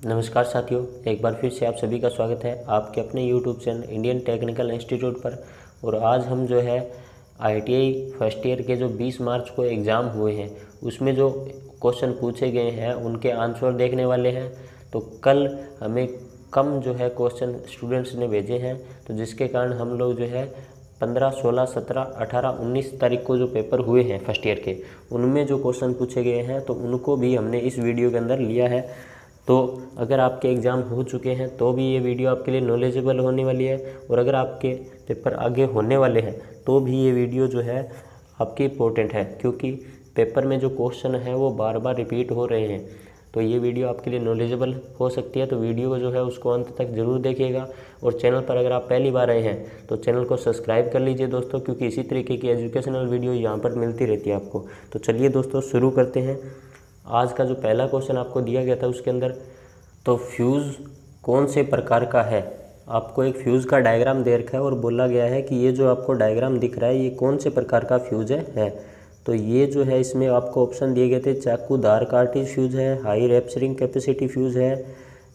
नमस्कार साथियों, एक बार फिर से आप सभी का स्वागत है आपके अपने YouTube channel Indian technical institute पर। और आज हम जो है ITI फर्स्ट ईयर के जो 20 मार्च को एग्ज़ाम हुए हैं उसमें जो क्वेश्चन पूछे गए हैं उनके आंसर देखने वाले हैं। तो कल हमें कम जो है क्वेश्चन स्टूडेंट्स ने भेजे हैं, तो जिसके कारण हम लोग जो है 15, 16, 17, 18, 19 तारीख को जो पेपर हुए हैं फर्स्ट ईयर के, उनमें जो क्वेश्चन पूछे गए हैं तो उनको भी हमने इस वीडियो के अंदर लिया है। तो अगर आपके एग्ज़ाम हो चुके हैं तो भी ये वीडियो आपके लिए नॉलेजेबल होने वाली है, और अगर आपके पेपर आगे होने वाले हैं तो भी ये वीडियो जो है आपकी इम्पोर्टेंट है, क्योंकि पेपर में जो क्वेश्चन है वो बार बार रिपीट हो रहे हैं। तो ये वीडियो आपके लिए नॉलेजेबल हो सकती है, तो वीडियो को जो है उसको अंत तक ज़रूर देखिएगा। और चैनल पर अगर आप पहली बार आए हैं तो चैनल को सब्सक्राइब कर लीजिए दोस्तों, क्योंकि इसी तरीके की एजुकेशनल वीडियो यहाँ पर मिलती रहती है आपको। तो चलिए दोस्तों शुरू करते हैं। आज का जो पहला क्वेश्चन आपको दिया गया था उसके अंदर तो फ्यूज़ कौन से प्रकार का है, आपको एक फ्यूज़ का डायग्राम दे रखा है और बोला गया है कि ये जो आपको डायग्राम दिख रहा है ये कौन से प्रकार का फ्यूज़ है। तो ये जो है इसमें आपको ऑप्शन दिए गए थे, चाकूदार कार्टिज फ्यूज़ है, हाई रैप्चरिंग कैपेसिटी फ्यूज़ है,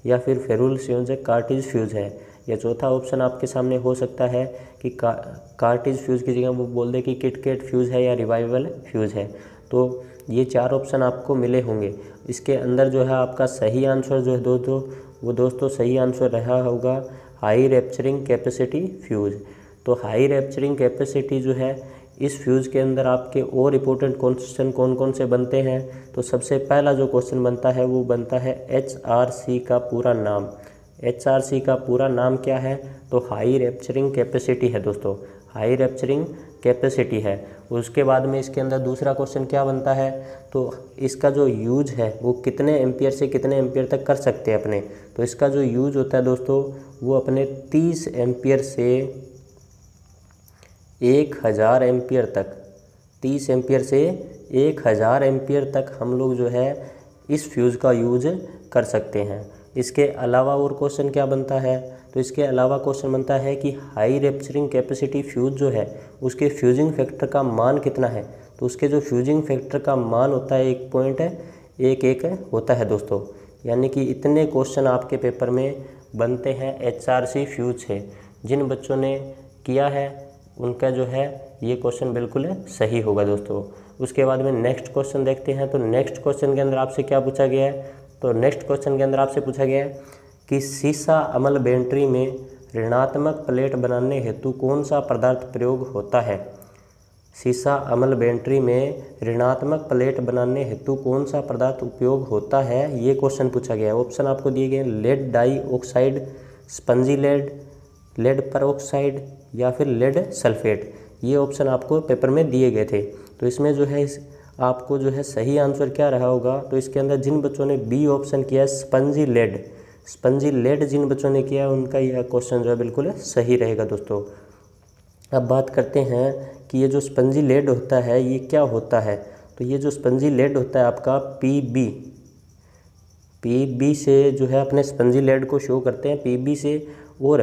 या फिर फेरुल संयोजक कार्टिज फ्यूज़ है। या चौथा ऑप्शन आपके सामने हो सकता है कि कार्टिज फ्यूज़ की जगह वो बोल दे कि किटकैट फ्यूज़ है या रिवाइवल फ्यूज़ है। तो ये चार ऑप्शन आपको मिले होंगे। इसके अंदर जो है आपका सही आंसर जो है दोस्तों सही आंसर रहा होगा हाई रैप्चरिंग कैपेसिटी फ्यूज़। तो हाई रैप्चरिंग कैपेसिटी जो है इस फ्यूज़ के अंदर आपके और इम्पोर्टेंट क्वेश्चन कौन कौन से बनते हैं। तो सबसे पहला जो क्वेश्चन बनता है वो बनता है HRC का पूरा नाम। HRC का पूरा नाम क्या है? तो हाई रैप्चरिंग कैपेसिटी है दोस्तों, हाई रैप्चरिंग कैपेसिटी है। उसके बाद में इसके अंदर दूसरा क्वेश्चन क्या बनता है, तो इसका जो यूज है वो कितने एम्पियर से कितने एम्पियर तक कर सकते हैं अपने। तो इसका जो यूज होता है दोस्तों वो अपने 30 एम्पियर से 1000 एम्पियर तक, 30 एम्पियर से 1000 एम्पियर तक हम लोग जो है इस फ्यूज़ का यूज कर सकते हैं। इसके अलावा और क्वेश्चन क्या बनता है, तो इसके अलावा क्वेश्चन बनता है कि हाई रैप्चरिंग कैपेसिटी फ्यूज़ जो है उसके फ्यूजिंग फैक्टर का मान कितना है। तो उसके जो फ्यूजिंग फैक्टर का मान होता है 1.11 होता है दोस्तों। यानी कि इतने क्वेश्चन आपके पेपर में बनते हैं HRC फ्यूज़ से। जिन बच्चों ने किया है उनका जो है ये क्वेश्चन बिल्कुल सही होगा दोस्तों। उसके बाद में नेक्स्ट क्वेश्चन देखते हैं। तो नेक्स्ट क्वेश्चन के अंदर आपसे क्या पूछा गया है, तो नेक्स्ट क्वेश्चन के अंदर आपसे पूछा गया है कि सीसा अम्ल बैटरी में ऋणात्मक प्लेट बनाने हेतु कौन सा पदार्थ प्रयोग होता है। सीसा अम्ल बैटरी में ऋणात्मक प्लेट बनाने हेतु कौन सा पदार्थ उपयोग होता है, ये क्वेश्चन पूछा गया है। ऑप्शन आपको दिए गए lead dioxide, spongy lead, lead peroxide, या फिर लेड सल्फेट। ये ऑप्शन आपको पेपर में दिए गए थे। तो इसमें जो है आपको जो है सही आंसर क्या रहा होगा, तो इसके अंदर जिन बच्चों ने बी ऑप्शन किया है स्पंजी लेड, स्पंजी लेड जिन बच्चों ने किया है उनका यह क्वेश्चन जो है बिल्कुल सही रहेगा दोस्तों। अब बात करते हैं कि ये जो स्पंजी लेड होता है ये क्या होता है। तो ये जो स्पंजी लेड होता है आपका पीबी से जो है अपने स्पंजी लेड को शो करते हैं पीबी से। और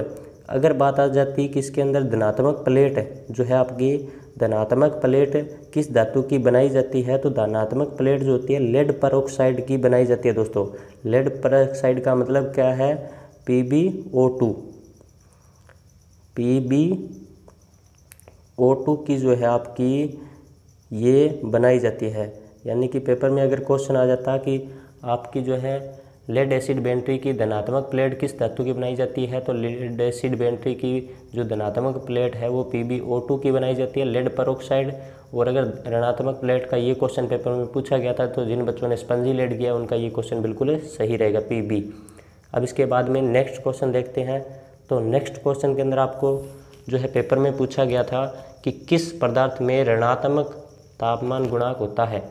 अगर बात आ जाती है कि इसके अंदर धनात्मक प्लेट जो है आपकी, धनात्मक प्लेट किस धातु की बनाई जाती है, तो धनात्मक प्लेट जो होती है लेड परऑक्साइड की बनाई जाती है दोस्तों। लेड परऑक्साइड का मतलब क्या है, PbO2, PbO2 की जो है आपकी ये बनाई जाती है। यानी कि पेपर में अगर क्वेश्चन आ जाता कि आपकी जो है लेड एसिड बैटरी की धनात्मक प्लेट किस धातु की बनाई जाती है, तो लेड एसिड बैटरी की जो धनात्मक प्लेट है वो PbO2 की बनाई जाती है, लेड परऑक्साइड। और अगर ऋणात्मक प्लेट का ये क्वेश्चन पेपर में पूछा गया था तो जिन बच्चों ने स्पंजी लेड किया उनका ये क्वेश्चन बिल्कुल सही रहेगा, PB। अब इसके बाद में नेक्स्ट क्वेश्चन देखते हैं। तो नेक्स्ट क्वेश्चन के अंदर आपको जो है पेपर में पूछा गया था कि किस पदार्थ में ऋणात्मक तापमान गुणांक होता है,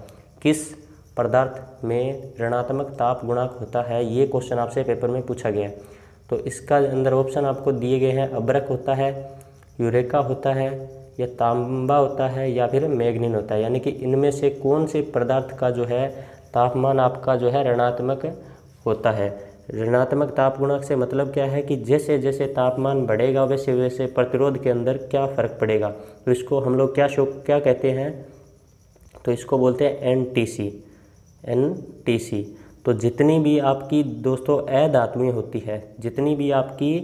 किस पदार्थ में ऋणात्मक ताप गुणांक होता है, ये क्वेश्चन आपसे पेपर में पूछा गया है। तो इसका अंदर ऑप्शन आपको दिए गए हैं, अब्रक होता है, यूरेका होता है, या तांबा होता है, या फिर मैग्नीन होता है। यानी कि इनमें से कौन से पदार्थ का जो है तापमान आपका जो है ऋणात्मक होता है। ऋणात्मक ताप गुणांक से मतलब क्या है कि जैसे जैसे तापमान बढ़ेगा वैसे वैसे प्रतिरोध के अंदर क्या फ़र्क पड़ेगा। तो इसको हम लोग क्या कहते हैं, तो इसको बोलते हैं NTC। तो जितनी भी आपकी दोस्तों अधातुएं होती है, जितनी भी आपकी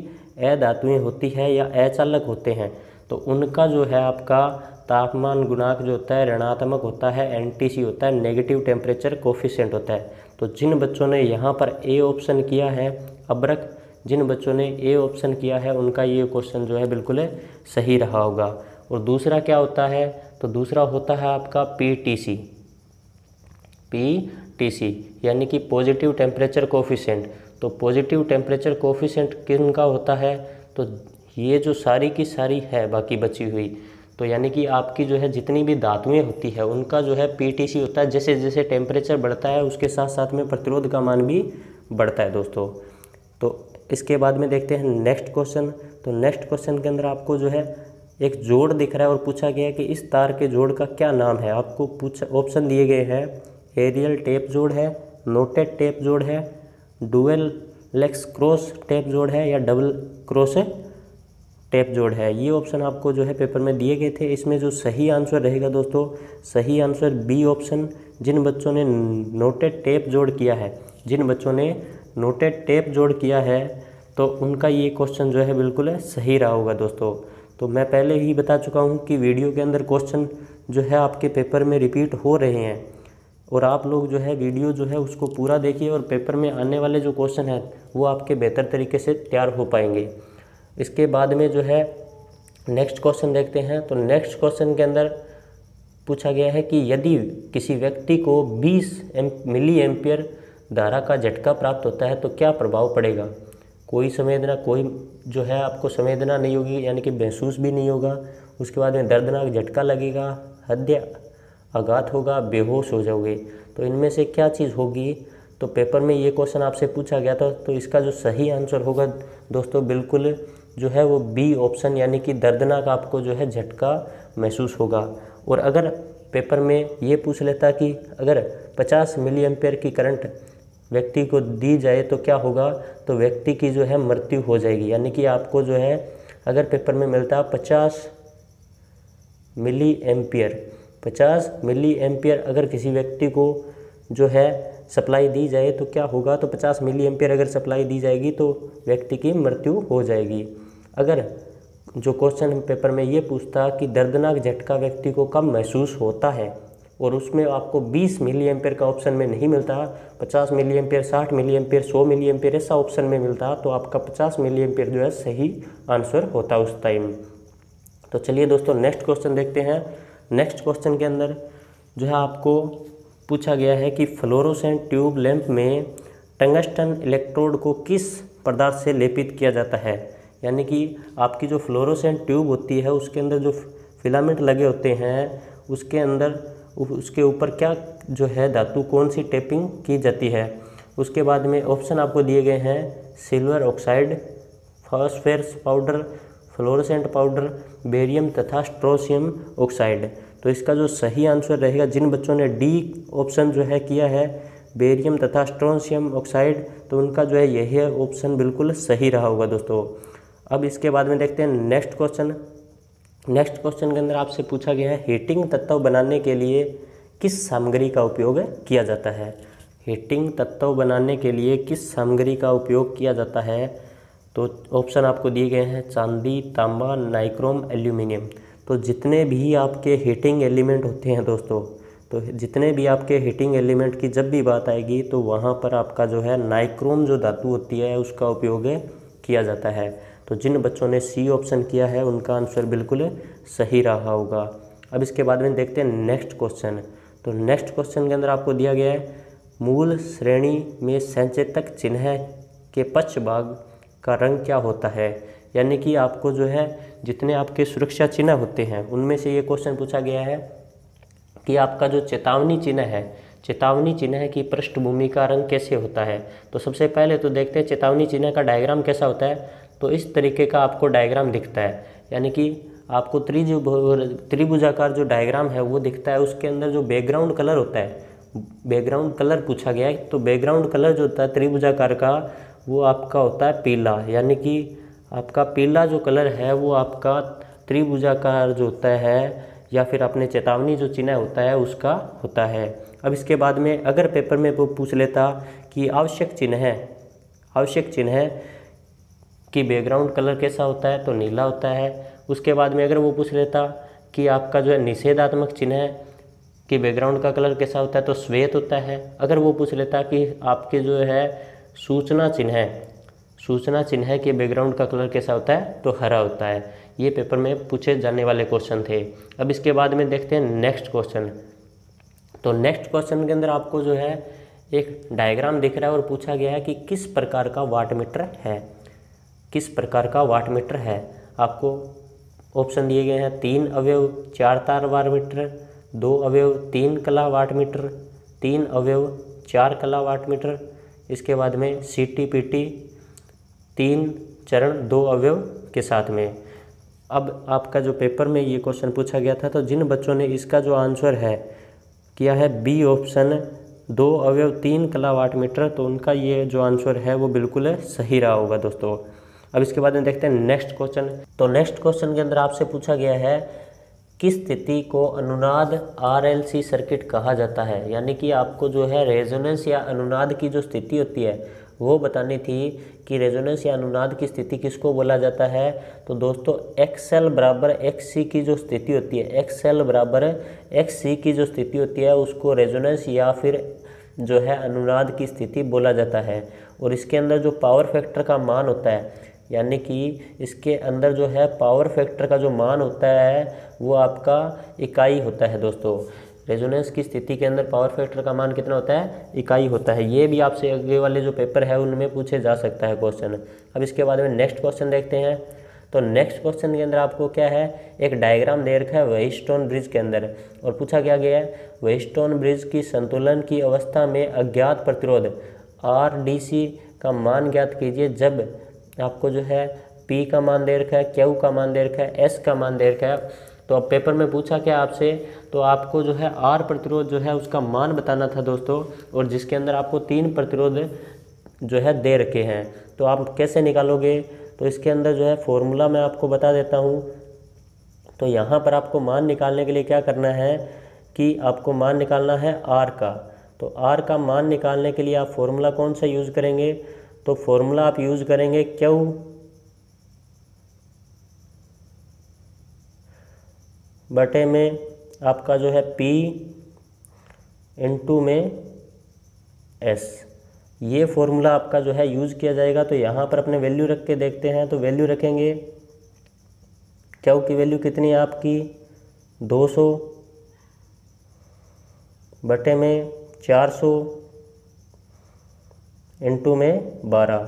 अधातुएं होती है या अचालक होते हैं, तो उनका जो है आपका तापमान गुणांक जो होता है ऋणात्मक होता है, एनटीसी होता है, नेगेटिव टेम्परेचर कोफिशिएंट होता है। तो जिन बच्चों ने यहाँ पर ए ऑप्शन किया है अब्रक, जिन बच्चों ने ए ऑप्शन किया है उनका ये क्वेश्चन जो है बिल्कुल सही रहा होगा। और दूसरा क्या होता है, तो दूसरा होता है आपका पीटीसी, पीटीसी यानी कि पॉजिटिव टेम्परेचर कोफिशिएंट। तो पॉजिटिव टेम्परेचर कोफिशिएंट किनका होता है, तो ये जो सारी की सारी है बाकी बची हुई, तो यानी कि आपकी जो है जितनी भी धातुएं होती है उनका जो है पीटीसी होता है। जैसे जैसे टेम्परेचर बढ़ता है उसके साथ साथ में प्रतिरोध का मान भी बढ़ता है दोस्तों। तो इसके बाद में देखते हैं नेक्स्ट क्वेश्चन। तो नेक्स्ट क्वेश्चन के अंदर आपको जो है एक जोड़ दिख रहा है और पूछा गया है कि इस तार के जोड़ का क्या नाम है। आपको ऑप्शन दिए गए हैं, एरियल टेप जोड़ है, नोटेड टेप जोड़ है, डुअल लेक्स क्रॉस टेप जोड़ है, या डबल क्रॉस टेप जोड़ है। ये ऑप्शन आपको जो है पेपर में दिए गए थे। इसमें जो सही आंसर रहेगा दोस्तों, सही आंसर बी ऑप्शन। जिन बच्चों ने नोटेड टेप जोड़ किया है, जिन बच्चों ने नोटेड टेप जोड़ किया है, तो उनका ये क्वेश्चन जो है बिल्कुल सही रहा होगा दोस्तों। तो मैं पहले ही बता चुका हूँ कि वीडियो के अंदर क्वेश्चन जो है आपके पेपर में रिपीट हो रहे हैं, और आप लोग जो है वीडियो जो है उसको पूरा देखिए, और पेपर में आने वाले जो क्वेश्चन हैं वो आपके बेहतर तरीके से तैयार हो पाएंगे। इसके बाद में जो है नेक्स्ट क्वेश्चन देखते हैं। तो नेक्स्ट क्वेश्चन के अंदर पूछा गया है कि यदि किसी व्यक्ति को 20 मिली एम्पियर धारा का झटका प्राप्त होता है तो क्या प्रभाव पड़ेगा। कोई संवेदना, कोई जो है आपको संवेदना नहीं होगी, यानी कि महसूस भी नहीं होगा। उसके बाद में दर्दनाक झटका लगेगा, हृदय आघात होगा, बेहोश हो जाओगे। तो इनमें से क्या चीज़ होगी। तो पेपर में ये क्वेश्चन आपसे पूछा गया था, तो इसका जो सही आंसर होगा दोस्तों बिल्कुल जो है वो बी ऑप्शन, यानी कि दर्दनाक आपको जो है झटका महसूस होगा। और अगर पेपर में ये पूछ लेता कि अगर 50 मिली एम्पियर की करंट व्यक्ति को दी जाए तो क्या होगा, तो व्यक्ति की जो है मृत्यु हो जाएगी। यानी कि आपको जो है अगर पेपर में मिलता 50 मिली एम्पियर, 50 मिली एम्पियर अगर किसी व्यक्ति को जो है सप्लाई दी जाए तो क्या होगा, तो 50 मिली एम्पियर अगर सप्लाई दी जाएगी तो व्यक्ति की मृत्यु हो जाएगी। अगर जो क्वेश्चन पेपर में ये पूछता कि दर्दनाक झटका व्यक्ति को कब महसूस होता है, और उसमें आपको 20 मिली एम्पियर का ऑप्शन में नहीं मिलता, 50 milliampere, 60 milliampere, 100 milliampere ऐसा ऑप्शन में मिलता, तो आपका 50 मिली एम्पियर जो है सही आंसर होता उस टाइम। तो चलिए दोस्तों नेक्स्ट क्वेश्चन देखते हैं। नेक्स्ट क्वेश्चन के अंदर जो है आपको पूछा गया है कि फ्लोरोसेंट ट्यूब लैंप में टंगस्टन इलेक्ट्रोड को किस पदार्थ से लेपित किया जाता है। यानी कि आपकी जो फ्लोरोसेंट ट्यूब होती है उसके अंदर जो फिलामेंट लगे होते हैं उसके अंदर उसके ऊपर क्या जो है धातु, कौन सी टेपिंग की जाती है। उसके बाद में ऑप्शन आपको दिए गए हैं, silver oxide, phosphorus powder, fluorescent powder, barium तथा स्ट्रोंशियम ऑक्साइड। तो इसका जो सही आंसर रहेगा, जिन बच्चों ने डी ऑप्शन जो है किया है बेरियम तथा स्ट्रोंशियम ऑक्साइड, तो उनका जो है यही ऑप्शन बिल्कुल सही रहा होगा दोस्तों। अब इसके बाद में देखते हैं नेक्स्ट क्वेश्चन। नेक्स्ट क्वेश्चन के अंदर आपसे पूछा गया है हीटिंग तत्व बनाने के लिए किस सामग्री का उपयोग किया जाता है। हीटिंग तत्व बनाने के लिए किस सामग्री का उपयोग किया जाता है, तो ऑप्शन आपको दिए गए हैं, चांदी, तांबा, नाइक्रोम, एल्यूमिनियम। तो जितने भी आपके हीटिंग एलिमेंट होते हैं दोस्तों, तो जितने भी आपके हीटिंग एलिमेंट की जब भी बात आएगी तो वहाँ पर आपका जो है नाइक्रोम जो धातु होती है उसका उपयोग किया जाता है। तो जिन बच्चों ने सी ऑप्शन किया है उनका आंसर बिल्कुल सही रहा होगा। अब इसके बाद में देखते हैं नेक्स्ट क्वेश्चन। तो नेक्स्ट क्वेश्चन के अंदर आपको दिया गया है मूल श्रेणी में संचेतक चिन्ह के पक्ष भाग का रंग क्या होता है। यानी कि आपको जो है जितने आपके सुरक्षा चिन्ह होते हैं उनमें से ये क्वेश्चन पूछा गया है कि आपका जो चेतावनी चिन्ह है, चेतावनी चिन्ह की पृष्ठभूमि का रंग कैसे होता है। तो सबसे पहले तो देखते हैं चेतावनी चिन्ह का डायग्राम कैसा होता है। तो इस तरीके का आपको डायग्राम दिखता है, यानी कि आपको त्रिभुजाकार जो डायग्राम है वो दिखता है। उसके अंदर जो बैकग्राउंड कलर होता है, बैकग्राउंड कलर पूछा गया है, तो बैकग्राउंड कलर जो होता है त्रिभुजाकार का वो आपका होता है पीला। यानी कि आपका पीला जो कलर है वो आपका त्रिभुजाकार जो होता है या फिर अपने चेतावनी जो चिन्ह होता है उसका होता है। अब इसके बाद में अगर पेपर में वो पूछ लेता कि आवश्यक चिन्ह है कि बैकग्राउंड कलर कैसा होता है, तो नीला होता है। उसके बाद में अगर वो पूछ लेता कि आपका जो है निषेधात्मक चिन्ह है कि बैकग्राउंड का कलर कैसा होता है, तो श्वेत होता है। अगर वो पूछ लेता कि आपके जो है सूचना चिन्ह है कि बैकग्राउंड का कलर कैसा होता है, तो हरा होता है। ये पेपर में पूछे जाने वाले क्वेश्चन थे। अब इसके बाद में देखते हैं नेक्स्ट क्वेश्चन। तो नेक्स्ट क्वेश्चन के अंदर आपको जो है एक डायग्राम दिख रहा है और पूछा गया है कि किस प्रकार का वाटमीटर है। आपको ऑप्शन दिए गए हैं 3 अवयव 4 तार वाटमीटर, 2 अवयव 3 कला वाटमीटर, 3 अवयव 4 कला वाटमीटर। इसके बाद में CTPT 3 चरण 2 अवयव के साथ में। अब आपका जो पेपर में ये क्वेश्चन पूछा गया था, तो जिन बच्चों ने इसका जो आंसर है किया है बी ऑप्शन 2 अवयव 3 कला वाटमीटर, तो उनका ये जो आंसर है वो बिल्कुल सही रहा होगा दोस्तों। अब इसके बाद में देखते हैं नेक्स्ट क्वेश्चन। तो नेक्स्ट क्वेश्चन के अंदर आपसे पूछा गया है किस स्थिति को अनुनाद RLC सर्किट कहा जाता है। यानी कि आपको जो है रेजोनेंस या अनुनाद की जो स्थिति होती है वो बतानी थी कि रेजोनेंस या अनुनाद की स्थिति किसको बोला जाता है। तो दोस्तों XL बराबर XC की जो स्थिति होती है, XL बराबर XC की जो स्थिति होती है उसको रेजोनेंस या फिर जो है अनुनाद की स्थिति बोला जाता है। और इसके अंदर जो पावर फैक्टर का मान होता है, यानी कि इसके अंदर जो है पावर फैक्टर का जो मान होता है वो आपका इकाई होता है दोस्तों। रेजोनेंस की स्थिति के अंदर पावर फैक्टर का मान कितना होता है, इकाई होता है। ये भी आपसे आगे वाले जो पेपर है उनमें पूछे जा सकता है क्वेश्चन। अब इसके बाद में नेक्स्ट क्वेश्चन देखते हैं। तो नेक्स्ट क्वेश्चन के अंदर आपको क्या है, एक डायग्राम दे रखा है व्हीटस्टोन ब्रिज के अंदर, और पूछा क्या गया है व्हीटस्टोन ब्रिज की संतुलन की अवस्था में अज्ञात प्रतिरोध RDC का मान ज्ञात कीजिए जब आपको जो है P का मान दे रखा है, Q का मान दे रखा है, S का मान दे रखा है। तो अब पेपर में पूछा क्या आपसे, तो आपको जो है R प्रतिरोध जो है उसका मान बताना था दोस्तों, और जिसके अंदर आपको 3 प्रतिरोध जो है दे रखे हैं। तो आप कैसे निकालोगे, तो इसके अंदर जो है फॉर्मूला मैं आपको बता देता हूँ। तो यहाँ पर आपको मान निकालने के लिए क्या करना है कि आपको मान निकालना है R का। तो R का मान निकालने के लिए आप फॉर्मूला कौन सा यूज़ करेंगे, तो फॉर्मूला आप यूज़ करेंगे Q बटे में आपका जो है P इंटू में S। ये फॉर्मूला आपका जो है यूज़ किया जाएगा। तो यहाँ पर अपने वैल्यू रख के देखते हैं। तो वैल्यू रखेंगे, Q की वैल्यू कितनी है आपकी 200 बटे में 400 इंटू में 12।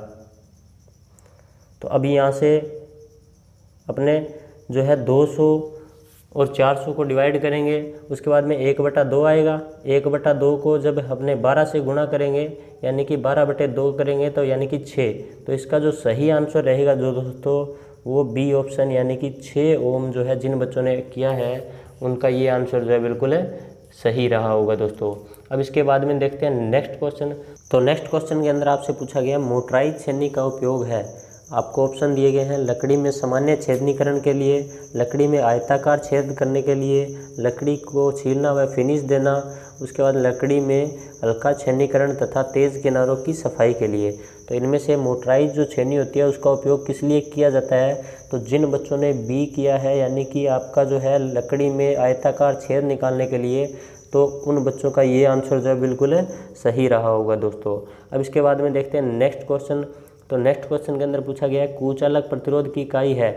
तो अभी यहाँ से अपने जो है 200 और 400 को डिवाइड करेंगे, उसके बाद में 1/2 आएगा। 1/2 को जब अपने 12 से गुणा करेंगे यानी कि 12/2 करेंगे तो यानी कि 6। तो इसका जो सही आंसर रहेगा जो दोस्तों वो बी ऑप्शन यानी कि 6 ओम जो है जिन बच्चों ने किया है उनका ये आंसर जो है बिल्कुल सही रहा होगा दोस्तों। अब इसके बाद में देखते हैं नेक्स्ट क्वेश्चन। तो नेक्स्ट क्वेश्चन के अंदर आपसे पूछा गया मोटराइज छेदनी का उपयोग है। आपको ऑप्शन दिए गए हैं लकड़ी में सामान्य छेदनीकरण के लिए, लकड़ी में आयताकार छेद करने के लिए, लकड़ी को छीलना व फिनिश देना, उसके बाद लकड़ी में हल्का छेदनीकरण तथा तेज़ किनारों की सफाई के लिए। तो इनमें से मोटराइज जो छेदनी होती है उसका उपयोग किस लिए किया जाता है, तो जिन बच्चों ने बी किया है यानी कि आपका जो है लकड़ी में आयताकार छेद निकालने के लिए, तो उन बच्चों का ये आंसर जो है बिल्कुल सही रहा होगा दोस्तों। अब इसके बाद में देखते हैं नेक्स्ट क्वेश्चन। तो नेक्स्ट क्वेश्चन के अंदर पूछा गया है कुचालक प्रतिरोध की इकाई है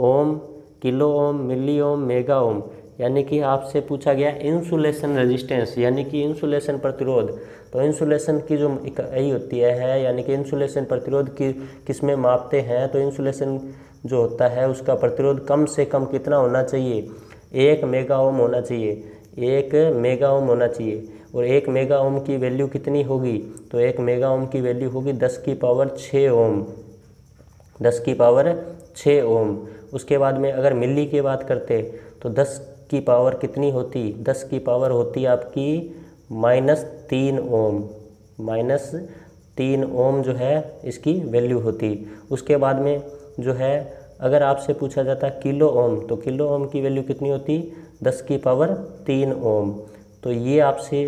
ओम, किलो ओम, मिली ओम, मेगा ओम। यानी कि आपसे पूछा गया इंसुलेशन रेजिस्टेंस यानी कि इंसुलेशन प्रतिरोध। तो इंसुलेशन की जो इकाई होती है यानी कि इंसुलेशन प्रतिरोध की किस में मापते हैं, तो इंसुलेशन जो होता है उसका प्रतिरोध कम से कम कितना होना चाहिए, 1 मेगा ओम होना चाहिए, 1 मेगा ओम होना चाहिए। और 1 मेगा ओम की वैल्यू कितनी होगी, तो 1 मेगा ओम की वैल्यू होगी 10 की पावर 6 ओम, 10 की पावर 6 ओम। उसके बाद में अगर मिली की बात करते तो 10 की पावर कितनी होती, 10 की पावर होती आपकी -3 ओम, -3 ओम जो है इसकी वैल्यू होती। उसके बाद में जो है अगर आपसे पूछा जाता किलो ओम, तो किलो ओम की वैल्यू कितनी होती, 10 की पावर 3 ओम। तो ये आपसे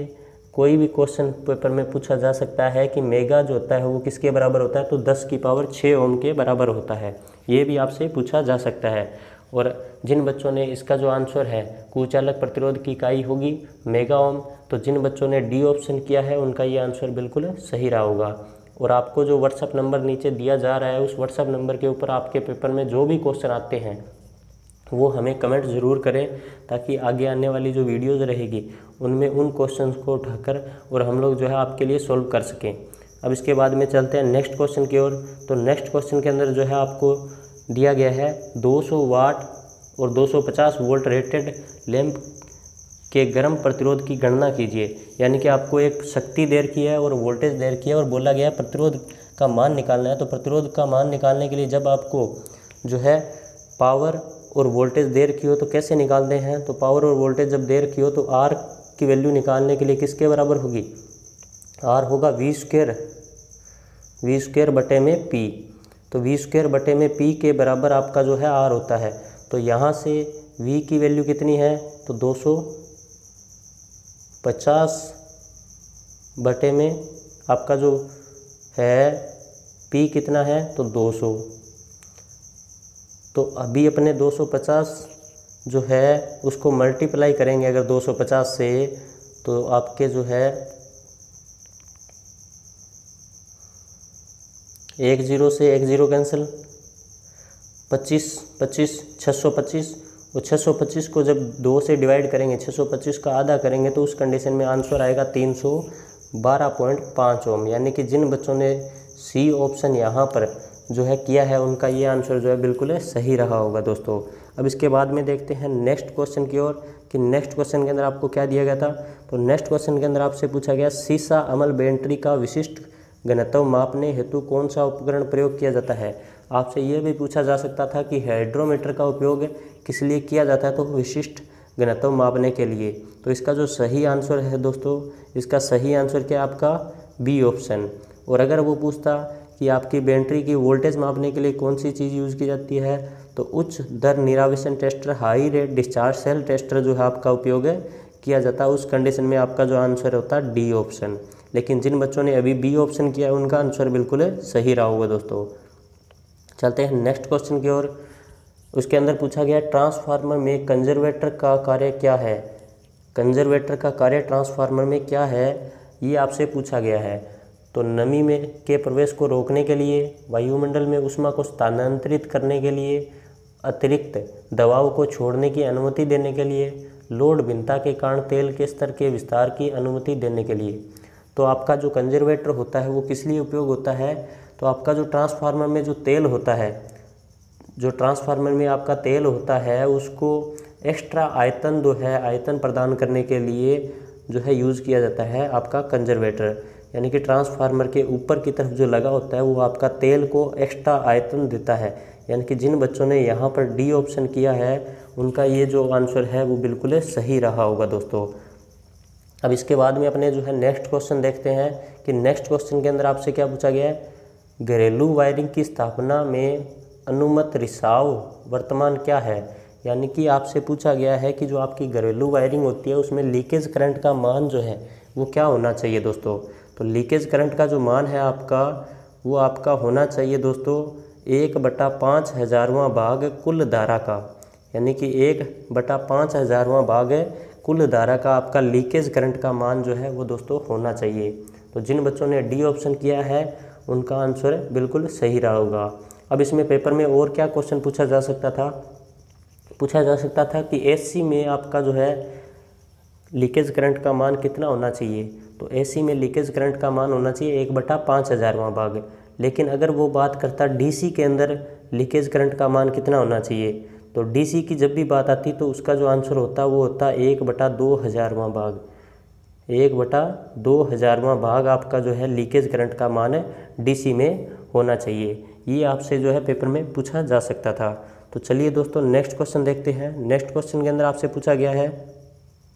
कोई भी क्वेश्चन पेपर में पूछा जा सकता है कि मेगा जो होता है वो किसके बराबर होता है, तो 10 की पावर 6 ओम के बराबर होता है। ये भी आपसे पूछा जा सकता है। और जिन बच्चों ने इसका जो आंसर है कुचालक प्रतिरोध की इकाई होगी मेगा ओम, तो जिन बच्चों ने डी ऑप्शन किया है उनका ये आंसर बिल्कुल सही रहा होगा। और आपको जो व्हाट्सअप नंबर नीचे दिया जा रहा है उस व्हाट्सअप नंबर के ऊपर आपके पेपर में जो भी क्वेश्चन आते हैं वो हमें कमेंट ज़रूर करें, ताकि आगे आने वाली जो वीडियोज़ रहेगी उनमें उन क्वेश्चंस को उठाकर और हम लोग जो है आपके लिए सॉल्व कर सकें। अब इसके बाद में चलते हैं नेक्स्ट क्वेश्चन की ओर। तो नेक्स्ट क्वेश्चन के अंदर जो है आपको दिया गया है 200 वाट और 250 वोल्ट रेटेड लैंप के गर्म प्रतिरोध की गणना कीजिए। यानी कि आपको एक शक्ति दे रखी है और वोल्टेज दे रखी है और बोला गया है प्रतिरोध का मान निकालना है। तो प्रतिरोध का मान निकालने के लिए जब आपको जो है पावर और वोल्टेज दे रखी हो तो कैसे निकालते हैं, तो पावर और वोल्टेज जब दे रखी हो तो आर की वैल्यू निकालने के लिए किसके बराबर होगी, आर होगा वी स्क्वायर बटे में पी। तो वी स्क्वायर बटे में पी के बराबर आपका जो है आर होता है। तो यहाँ से वी की वैल्यू कितनी है, तो 250 बटे में आपका जो है पी कितना है, तो 200। तो अभी अपने 250 जो है उसको मल्टीप्लाई करेंगे अगर 250 से, तो आपके जो है 1 0 से 1 0 कैंसिल, 25 625। और 625 को जब 2 से डिवाइड करेंगे, 625 का आधा करेंगे तो उस कंडीशन में आंसर आएगा 312.5 ओम। यानी कि जिन बच्चों ने सी ऑप्शन यहाँ पर जो है किया है उनका ये आंसर जो है बिल्कुल सही रहा होगा दोस्तों। अब इसके बाद में देखते हैं नेक्स्ट क्वेश्चन की ओर कि नेक्स्ट क्वेश्चन के अंदर आपको क्या दिया गया था। तो नेक्स्ट क्वेश्चन के अंदर आपसे पूछा गया सीसा अम्ल बैटरी का विशिष्ट घनत्व मापने हेतु कौन सा उपकरण प्रयोग किया जाता है। आपसे ये भी पूछा जा सकता था कि हाइड्रोमीटर का उपयोग किस लिए किया जाता है, तो विशिष्ट घनत्व मापने के लिए। तो इसका जो सही आंसर है दोस्तों, इसका सही आंसर क्या है आपका बी ऑप्शन। और अगर वो पूछता कि आपकी बैटरी की वोल्टेज मापने के लिए कौन सी चीज़ यूज़ की जाती है, तो उच्च दर निरावेशन tester high rate discharge cell tester जो है आपका उपयोग किया जाता है। उस कंडीशन में आपका जो आंसर होता है डी ऑप्शन। लेकिन जिन बच्चों ने अभी बी ऑप्शन किया है उनका आंसर बिल्कुल सही रहा होगा दोस्तों। चलते हैं नेक्स्ट क्वेश्चन की ओर। उसके अंदर पूछा गया ट्रांसफार्मर में कंजर्वेटर का कार्य क्या है। कंजर्वेटर का कार्य ट्रांसफार्मर में क्या है, ये आपसे पूछा गया है। तो नमी में के प्रवेश को रोकने के लिए, वायुमंडल में ऊष्मा को स्थानांतरित करने के लिए, अतिरिक्त दबाव को छोड़ने की अनुमति देने के लिए, लोड भिन्नता के कारण तेल के स्तर के विस्तार की अनुमति देने के लिए। तो आपका जो कंजर्वेटर होता है वो किस लिए उपयोग होता है, तो आपका जो ट्रांसफार्मर में जो तेल होता है, जो ट्रांसफार्मर में आपका तेल होता है उसको एक्स्ट्रा आयतन जो है आयतन प्रदान करने के लिए जो है यूज़ किया जाता है आपका कंजर्वेटर। यानी कि ट्रांसफार्मर के ऊपर की तरफ जो लगा होता है वो आपका तेल को एक्स्ट्रा आयतन देता है। यानी कि जिन बच्चों ने यहाँ पर डी ऑप्शन किया है उनका ये जो आंसर है वो बिल्कुल सही रहा होगा दोस्तों। अब इसके बाद में अपने जो है नेक्स्ट क्वेश्चन देखते हैं कि नेक्स्ट क्वेश्चन के अंदर आपसे क्या पूछा गया है, घरेलू वायरिंग की स्थापना में अनुमत रिसाव वर्तमान क्या है। यानी कि आपसे पूछा गया है कि जो आपकी घरेलू वायरिंग होती है उसमें लीकेज करंट का मान जो है वो क्या होना चाहिए दोस्तों। तो लीकेज करंट का जो मान है आपका वो आपका होना चाहिए दोस्तों 1/5000वां भाग कुल धारा का। यानी कि 1/5000वां भाग कुल धारा का आपका लीकेज करंट का मान जो है वो दोस्तों होना चाहिए। तो जिन बच्चों ने डी ऑप्शन किया है उनका आंसर बिल्कुल सही रहा होगा। अब इसमें पेपर में और क्या क्वेश्चन पूछा जा सकता था, पूछा जा सकता था कि एसी में आपका जो है लीकेज करंट का मान कितना होना चाहिए। तो एसी में लीकेज करंट का मान होना चाहिए 1/5000वां भाग। लेकिन अगर वो बात करता डीसी के अंदर लीकेज करंट का मान कितना होना चाहिए, तो डीसी की जब भी बात आती तो उसका जो आंसर होता वो होता 1/2000वां भाग। 1/2000वां भाग आपका जो है लीकेज करंट का मान डीसी में होना चाहिए। ये आपसे जो है पेपर में पूछा जा सकता था। तो चलिए दोस्तों नेक्स्ट क्वेश्चन देखते हैं। नेक्स्ट क्वेश्चन के अंदर आपसे पूछा गया है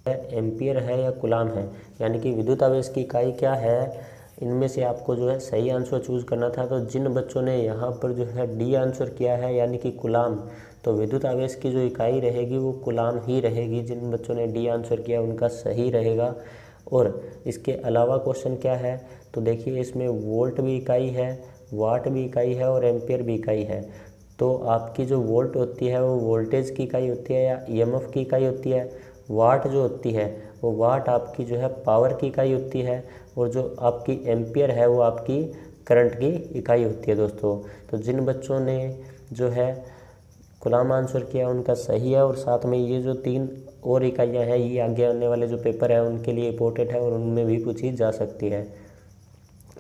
एम्पियर है या कूलाम है, यानी कि विद्युत आवेश की इकाई क्या है। इनमें से आपको जो है सही आंसर चूज़ करना था। तो जिन बच्चों ने यहाँ पर जो है डी आंसर किया है यानी कि कूलाम, तो विद्युत आवेश की जो इकाई रहेगी वो कूलाम ही रहेगी। जिन बच्चों ने डी आंसर किया उनका सही रहेगा। और इसके अलावा क्वेश्चन क्या है, तो देखिए इसमें वोल्ट भी इकाई है, वाट भी इकाई है और एम्पियर भी इकाई है। तो आपकी जो वोल्ट होती है वो वोल्टेज की इकाई होती है या ईएमएफ की इकाई होती है। वाट जो होती है वो वाट आपकी जो है पावर की इकाई होती है, और जो आपकी एम्पियर है वो आपकी करंट की इकाई होती है दोस्तों। तो जिन बच्चों ने जो है गुलाम आंसर किया उनका सही है, और साथ में ये जो 3 और इकाइयाँ हैं ये आगे आने वाले जो पेपर हैं उनके लिए इम्पोर्टेंट है और उनमें भी पूछी जा सकती है।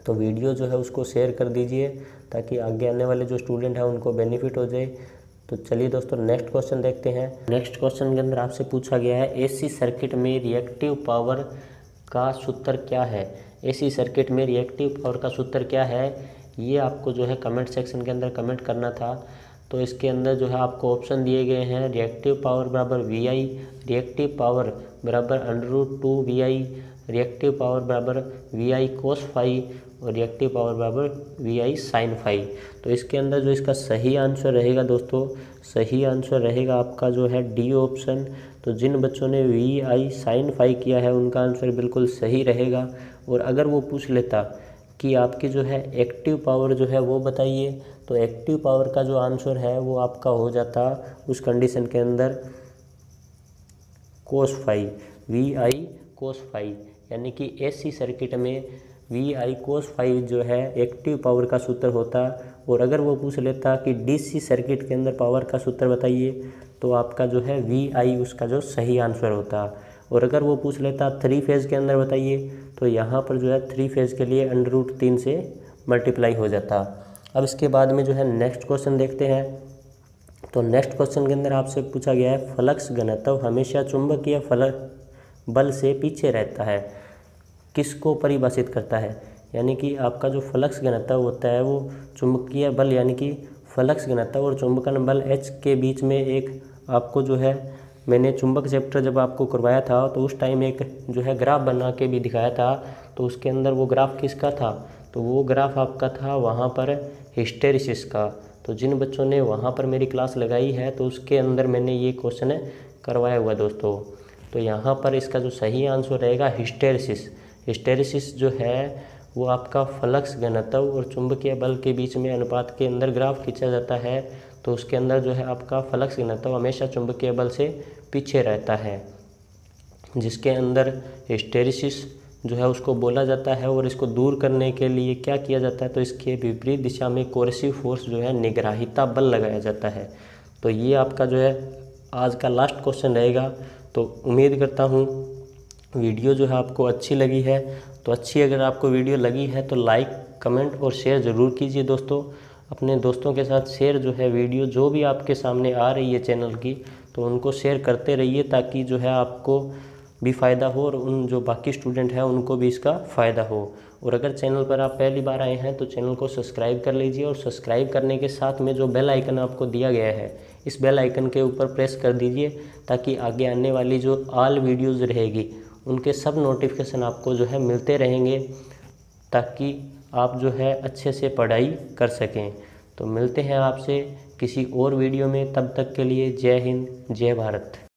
तो वीडियो जो है उसको शेयर कर दीजिए ताकि आगे आने वाले जो स्टूडेंट हैं उनको बेनिफिट हो जाए। तो चलिए दोस्तों नेक्स्ट क्वेश्चन देखते हैं। नेक्स्ट क्वेश्चन के अंदर आपसे पूछा गया है एसी सर्किट में रिएक्टिव पावर का सूत्र क्या है। एसी सर्किट में रिएक्टिव पावर का सूत्र क्या है, ये आपको जो है कमेंट सेक्शन के अंदर कमेंट करना था। तो इसके अंदर जो है आपको ऑप्शन दिए गए हैं, रिएक्टिव पावर बराबर VI, रिएक्टिव पावर बराबर √2 VI, रिएक्टिव पावर बराबर VI cos फाई और रिएक्टिव पावर बराबर VI sin फाई। तो इसके अंदर जो इसका सही आंसर रहेगा दोस्तों, सही आंसर रहेगा आपका जो है डी ऑप्शन। तो जिन बच्चों ने VI sin फाई किया है उनका आंसर बिल्कुल सही रहेगा। और अगर वो पूछ लेता कि आपकी जो है एक्टिव पावर जो है वो बताइए, तो एक्टिव पावर का जो आंसर है वो आपका हो जाता उस कंडीशन के अंदर cos phi, VI cos phi, यानी कि एसी सर्किट में VI cos फाई जो है एक्टिव पावर का सूत्र होता। और अगर वो पूछ लेता कि DC सर्किट के अंदर पावर का सूत्र बताइए, तो आपका जो है VI उसका जो सही आंसर होता। और अगर वो पूछ लेता 3 फेज़ के अंदर बताइए, तो यहाँ पर जो है 3 फेज़ के लिए √3 से मल्टीप्लाई हो जाता। अब इसके बाद में जो है नेक्स्ट क्वेश्चन देखते हैं। तो नेक्स्ट क्वेश्चन के अंदर आपसे पूछा गया है फ्लक्स घनत्व हमेशा चुंबकीय बल से पीछे रहता है, किसको परिभाषित करता है। यानी कि आपका जो फ्लक्स घनत्व होता है वो चुंबकीय बल यानी कि फ्लक्स घनत्व और चुंबकन बल H के बीच में एक आपको जो है, मैंने चुंबक चैप्टर जब आपको करवाया था तो उस टाइम एक जो है ग्राफ बना के भी दिखाया था। तो उसके अंदर वो ग्राफ किसका था, तो वो ग्राफ आपका था वहाँ पर हिस्टैरिसीस का। तो जिन बच्चों ने वहाँ पर मेरी क्लास लगाई है तो उसके अंदर मैंने ये क्वेश्चन करवाया हुआ दोस्तों। तो यहाँ पर इसका जो सही आंसर रहेगा हिस्टैरिसीस। हिस्टैरिसीस जो है वो आपका फ्लक्स घनत्व और चुंबकीय बल के बीच में अनुपात के अंदर ग्राफ खींचा जाता है। तो उसके अंदर जो है आपका फ्लक्स घनत्व हमेशा चुंबकीय बल से पीछे रहता है, जिसके अंदर हिस्टैरिसीस जो है उसको बोला जाता है। और इसको दूर करने के लिए क्या किया जाता है, तो इसके विपरीत दिशा में कोरेसिव फोर्स जो है निग्राहिता बल लगाया जाता है। तो ये आपका जो है आज का लास्ट क्वेश्चन रहेगा। तो उम्मीद करता हूँ वीडियो जो है आपको अच्छी लगी है। तो अच्छी अगर आपको वीडियो लगी है तो लाइक, कमेंट और शेयर ज़रूर कीजिए दोस्तों। अपने दोस्तों के साथ शेयर जो है वीडियो जो भी आपके सामने आ रही है चैनल की, तो उनको शेयर करते रहिए ताकि जो है आपको भी फ़ायदा हो और उन जो बाकी स्टूडेंट हैं उनको भी इसका फ़ायदा हो। और अगर चैनल पर आप पहली बार आए हैं तो चैनल को सब्सक्राइब कर लीजिए, और सब्सक्राइब करने के साथ में जो बेल आइकन आपको दिया गया है इस बेल आइकन के ऊपर प्रेस कर दीजिए, ताकि आगे आने वाली जो ऑल वीडियोज़ रहेगी उनके सब नोटिफिकेशन आपको जो है मिलते रहेंगे, ताकि आप जो है अच्छे से पढ़ाई कर सकें। तो मिलते हैं आपसे किसी और वीडियो में, तब तक के लिए जय हिंद, जय भारत।